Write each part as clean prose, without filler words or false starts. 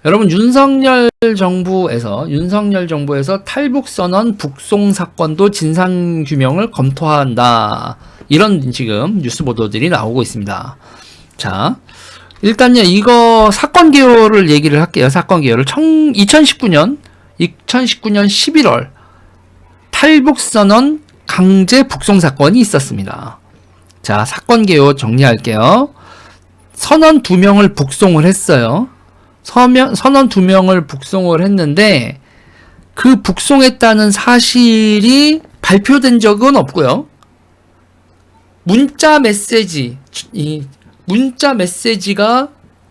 여러분 윤석열 정부에서 탈북선언 북송 사건도 진상 규명을 검토한다. 이런 지금 뉴스 보도들이 나오고 있습니다. 자, 일단요 이거 사건 개요를 얘기를 할게요. 사건 개요를 2019년 11월 탈북선언 강제 북송 사건이 있었습니다. 자, 사건 개요 정리할게요. 선원 2명을 북송을 했어요. 선원 2명을 북송을 했는데 그 북송했다는 사실이 발표된 적은 없고요. 문자 메시지가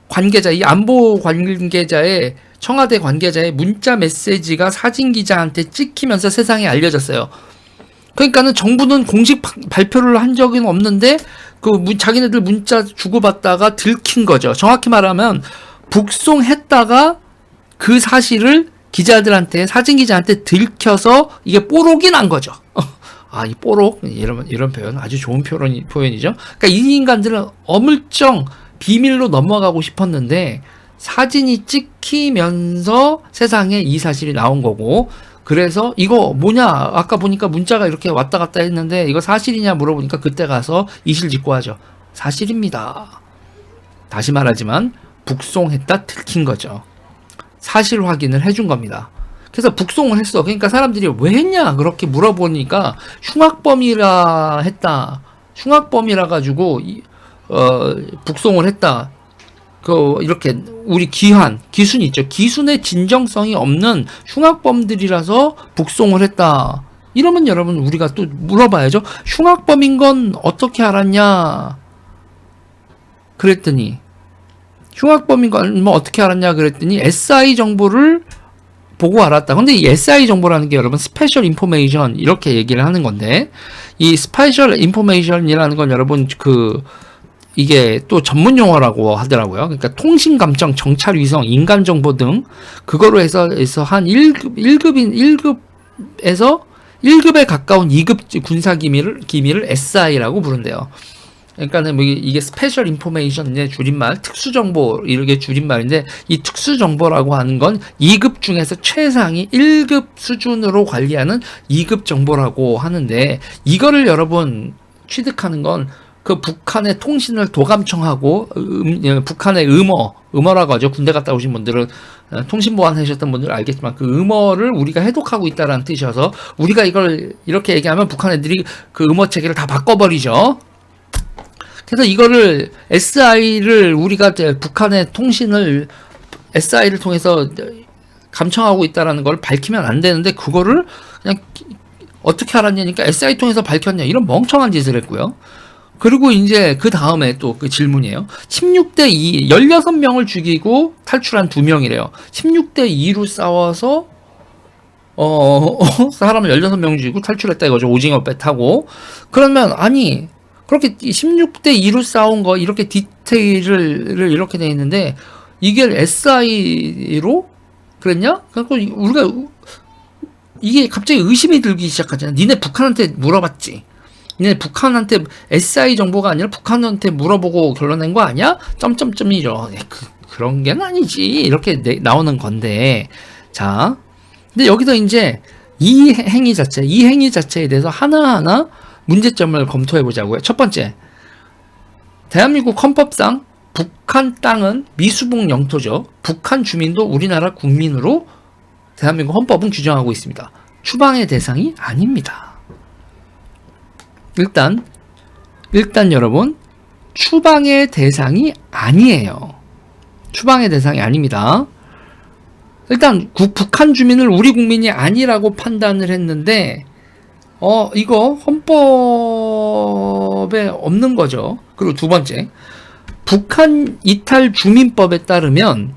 관계자, 이 안보 관계자의, 청와대 관계자의 문자 메시지가 사진 기자한테 찍히면서 세상에 알려졌어요. 그러니까는 정부는 공식 발표를 한 적은 없는데 자기네들 문자 주고받다가 들킨 거죠. 정확히 말하면 북송했다가 그 사실을 기자들한테, 사진 기자한테 들켜서 이게 뽀록이 난 거죠. 이 뽀록, 이런 표현 아주 좋은 표현이죠. 그러니까 이 인간들은 어물쩡 비밀로 넘어가고 싶었는데 사진이 찍히면서 세상에 이 사실이 나온 거고, 그래서 이거 뭐냐, 아까 보니까 문자가 이렇게 왔다 갔다 했는데 이거 사실이냐 물어보니까 그때 가서 이실직고하죠. 사실입니다. 다시 말하지만 북송했다 들킨 거죠. 사실 확인을 해준 겁니다. 그래서 북송을 했어. 그러니까 사람들이 왜 했냐 그렇게 물어보니까 흉악범이라 가지고 북송을 했다. 이렇게 우리 기순 있죠. 기순의 진정성이 없는 흉악범들이라서 북송을 했다. 이러면 여러분 우리가 또 물어봐야죠. 흉악범인 건 어떻게 알았냐? 그랬더니 SI 정보를 보고 알았다. 근데 이 SI 정보라는 게 여러분 스페셜 인포메이션 이렇게 얘기를 하는 건데, 이 스페셜 인포메이션이라는 건 여러분 이게 또 전문 용어라고 하더라고요. 그러니까 통신 감청, 정찰 위성, 인간 정보 등 그거로 해서 한 1급에 가까운 2급 군사 기밀을 SI라고 부른대요. 그러니까는 이게 스페셜 인포메이션의 줄임말, 특수 정보 이렇게 줄임말인데, 이 특수 정보라고 하는 건 2급 중에서 최상위 1급 수준으로 관리하는 2급 정보라고 하는데, 이거를 여러분 취득하는 건 북한의 통신을 도감청하고 북한의 음어라고 하죠. 군대 갔다 오신 분들은 통신 보안 하셨던 분들은 알겠지만 그 음어를 우리가 해독하고 있다라는 뜻이어서, 우리가 이걸 이렇게 얘기하면 북한 애들이 그 음어 체계를 다 바꿔버리죠. 그래서 이거를 SI를 우리가 북한의 통신을 SI를 통해서 감청하고 있다라는 걸 밝히면 안 되는데, 그거를 그냥 어떻게 알았냐니까 SI 통해서 밝혔냐, 이런 멍청한 짓을 했고요. 그리고 이제 그 다음에 또 그 질문이에요. 16대 2, 16명을 죽이고 탈출한 2명이래요. 16대 2로 싸워서 사람을 16명 죽이고 탈출했다 이거죠. 오징어 배 타고. 그러면 그렇게 16대 2로 싸운 거 이렇게 디테일을 이렇게 돼 있는데, 이게 SI로 그랬냐? 그래서 우리가 이게 갑자기 의심이 들기 시작하잖아. 니네 북한한테 물어봤지? 니네 북한한테 SI 정보가 아니라 북한한테 물어보고 결론낸 거 아니야? 점점점이죠. 그런 게 아니지. 이렇게 나오는 건데. 자, 근데 여기서 이제 이 행위 자체에 대해서 하나하나 문제점을 검토해 보자고요. 첫 번째, 대한민국 헌법상 북한 땅은 미수복 영토죠. 북한 주민도 우리나라 국민으로 대한민국 헌법은 규정하고 있습니다. 추방의 대상이 아닙니다. 일단 여러분, 추방의 대상이 아니에요. 추방의 대상이 아닙니다. 일단 북한 주민을 우리 국민이 아니라고 판단을 했는데, 이거 헌법에 없는 거죠. 그리고 두 번째, 북한 이탈 주민법에 따르면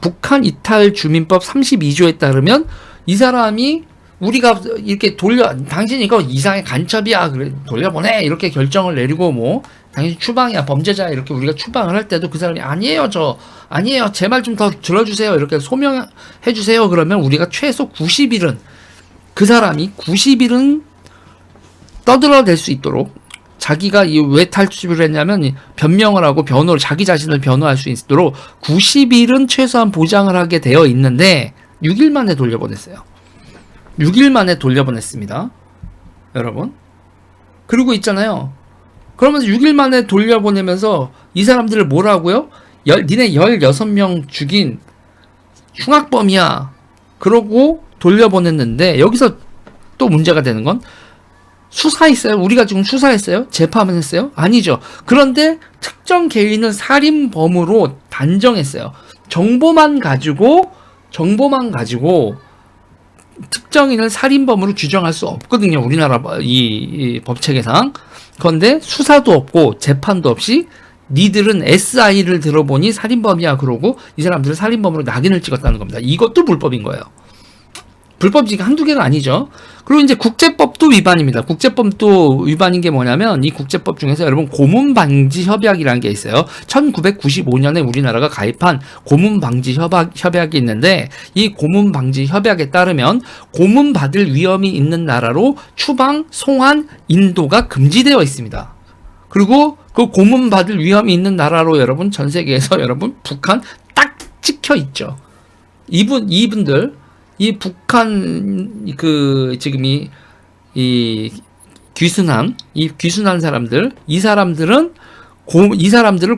북한 이탈 주민법 32조에 따르면 이 사람이 우리가 이렇게 당신 이거 이상의 간첩이야, 그래 돌려보내, 이렇게 결정을 내리고 당신 추방이야, 범죄자야, 이렇게 우리가 추방을 할 때도 그 사람이 아니에요, 제 말 좀 더 들어주세요, 이렇게 소명해 주세요. 그러면 우리가 최소 90일은 그 사람이 90일은 떠들어댈 수 있도록 자기가 왜 탈출을 했냐면 변명을 하고 변호를 자기 자신을 변호할 수 있도록 90일은 최소한 보장을 하게 되어 있는데 6일 만에 돌려보냈어요. 6일 만에 돌려보냈습니다. 여러분. 그리고 있잖아요. 그러면서 6일 만에 돌려보내면서 이 사람들을 뭐라고요? 니네 16명 죽인 흉악범이야. 그러고 돌려보냈는데 여기서 또 문제가 되는 건 수사했어요? 우리가 지금 수사했어요? 재판을 했어요? 아니죠. 그런데 특정 개인을 살인범으로 단정했어요. 정보만 가지고 특정인을 살인범으로 규정할 수 없거든요. 우리나라 이 법체계상. 그런데 수사도 없고 재판도 없이 니들은 SI를 들어보니 살인범이야 그러고 이 사람들을 살인범으로 낙인을 찍었다는 겁니다. 이것도 불법인 거예요. 불법이 한두 개가 아니죠. 그리고 이제 국제법도 위반입니다. 국제법도 위반인 게 뭐냐면 이 국제법 중에서 여러분 고문방지협약이라는 게 있어요. 1995년에 우리나라가 가입한 고문방지협약이 있는데 이 고문방지협약에 따르면 고문받을 위험이 있는 나라로 추방, 송환, 인도가 금지되어 있습니다. 그리고 그 고문받을 위험이 있는 나라로 여러분 전 세계에서 여러분 북한 딱 찍혀 있죠. 이분들 이 북한 지금 이 귀순한 사람들 이 사람들을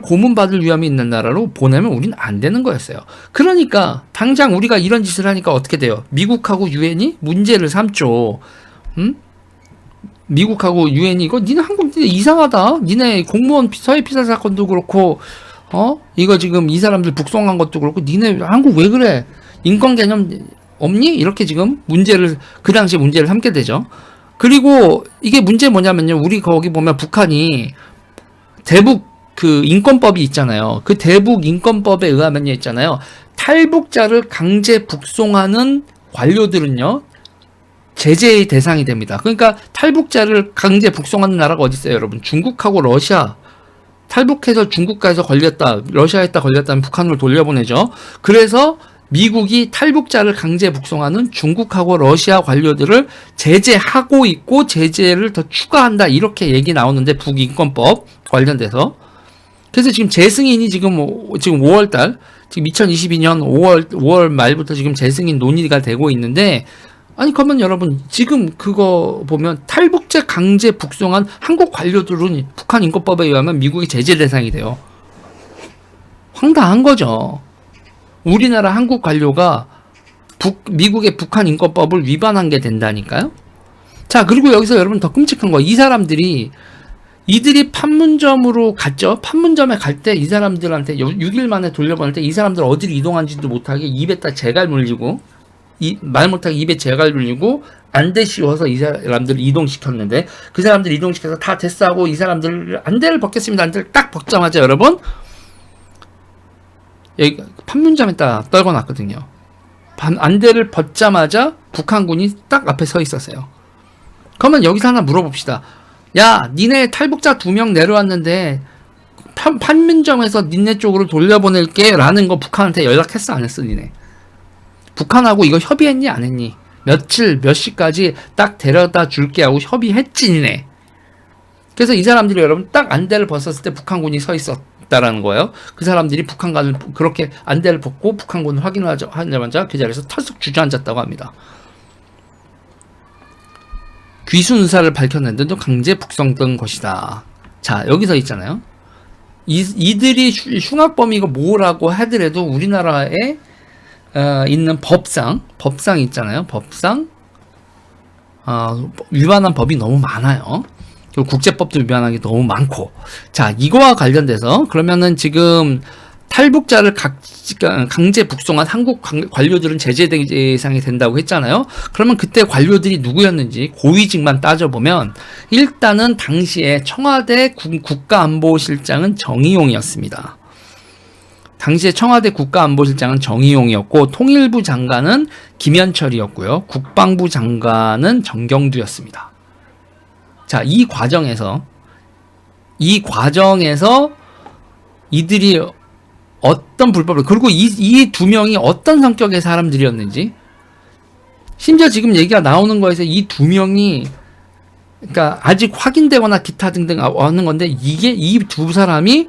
고문받을 위험이 있는 나라로 보내면 우리는 안 되는 거였어요. 그러니까 당장 우리가 이런 짓을 하니까 어떻게 돼요? 미국하고 유엔이 문제를 삼죠. 미국하고 유엔이 니네 한국 이상하다. 니네 공무원 서해 피살 사건도 그렇고 이거 지금 이 사람들 북송한 것도 그렇고 니네 한국 왜 그래? 인권 개념 없니? 이렇게 지금 그 당시에 문제를 삼게 되죠. 그리고 이게 문제 뭐냐면요. 우리 거기 보면 북한이 대북 인권법이 있잖아요. 그 대북 인권법에 의하면요 있잖아요. 탈북자를 강제 북송하는 관료들은요. 제재의 대상이 됩니다. 그러니까 탈북자를 강제 북송하는 나라가 어디 있어요, 여러분? 중국하고 러시아. 탈북해서 중국가에서 걸렸다, 러시아에다 걸렸다면 북한으로 돌려보내죠. 그래서 미국이 탈북자를 강제 북송하는 중국하고 러시아 관료들을 제재하고 있고 제재를 더 추가한다 이렇게 얘기 나오는데 북인권법 관련돼서 그래서 지금 재승인이 지금 5월달 지금 2022년 5월 말부터 지금 재승인 논의가 되고 있는데 아니 그러면 여러분 지금 그거 보면 탈북자 강제 북송한 한국 관료들은 북한 인권법에 의하면 미국의 제재 대상이 돼요. 황당한 거죠. 우리나라 한국 관료가 미국의 북한 인권법을 위반한 게 된다니까요. 자, 그리고 여기서 여러분 더 끔찍한 거, 이들이 판문점으로 갔죠. 판문점에 갈 때 이 사람들한테 6일 만에 돌려보낼 때 이 사람들 어디로 이동한지도 못하게 입에다 재갈 물리고 말 못하게 입에 재갈 물리고 안대 씌워서 이 사람들을 이동시켰는데 그 사람들 이동시켜서 다 됐어 하고 이 사람들 안대를 벗겠습니다. 안대를 딱 벗자마자 여러분 여기 판문점에 딱 떨궈놨거든요. 안대를 벗자마자 북한군이 딱 앞에 서 있었어요. 그러면 여기서 하나 물어봅시다. 야, 니네 탈북자 2명 내려왔는데 판문점에서 니네 쪽으로 돌려보낼게 라는 거 북한한테 연락했어 안 했어 니네? 북한하고 이거 협의했니 안 했니? 며칠 몇 시까지 딱 데려다 줄게 하고 협의했지 니네? 그래서 이 사람들이 여러분 딱 안대를 벗었을 때 북한군이 서 있었다라는 거예요. 그 사람들이 북한군을 그렇게 안대를 벗고 북한군을 확인하자마자 그 자리에서 털썩 주저앉았다고 합니다. 귀순 의사를 밝혔는데도 강제 북송된 것이다. 자, 여기서 있잖아요. 이들이 흉악범이고 뭐라고 하더라도 우리나라에 있는 법상 있잖아요. 법상 위반한 법이 너무 많아요. 그리고 국제법도 위반한 게 너무 많고. 자, 이거와 관련돼서 그러면은 지금 탈북자를 강제 북송한 한국 관료들은 제재 대상이 된다고 했잖아요. 그러면 그때 관료들이 누구였는지 고위직만 따져보면 일단은 당시에 청와대 국가안보실장은 정의용이었습니다. 당시에 청와대 국가안보실장은 정의용이었고 통일부 장관은 김현철이었고요. 국방부 장관은 정경두였습니다. 자, 이 과정에서 이들이 어떤 불법을, 그리고 이 두 명이 어떤 성격의 사람들이었는지, 심지어 지금 얘기가 나오는 거에서 이 두 명이 그러니까 아직 확인되거나 기타 등등 하는 건데 이게 이 두 사람이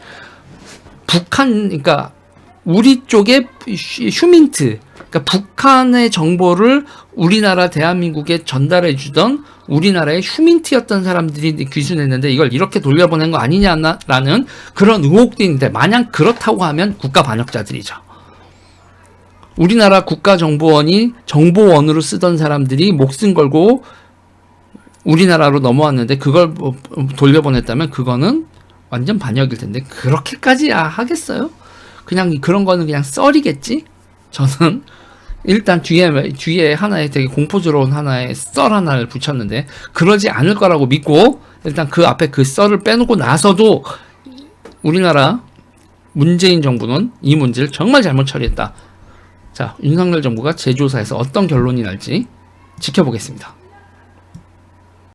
북한 그러니까 우리 쪽에 휴민트 그러니까 북한의 정보를 우리나라 대한민국에 전달해 주던 우리나라의 휴민트였던 사람들이 귀순했는데 이걸 이렇게 돌려보낸 거 아니냐라는 그런 의혹도 있는데 마냥 그렇다고 하면 국가 반역자들이죠. 우리나라 국가정보원이 정보원으로 쓰던 사람들이 목숨 걸고 우리나라로 넘어왔는데 그걸 돌려보냈다면 그거는 완전 반역일 텐데 그렇게까지 하겠어요? 그냥 그런 거는 그냥 썰이겠지? 저는 일단 뒤에 하나에 되게 공포스러운 하나의 썰 하나를 붙였는데 그러지 않을 거라고 믿고 일단 그 앞에 그 썰을 빼놓고 나서도 우리나라 문재인 정부는 이 문제를 정말 잘못 처리했다. 자, 윤석열 정부가 재조사에서 어떤 결론이 날지 지켜보겠습니다.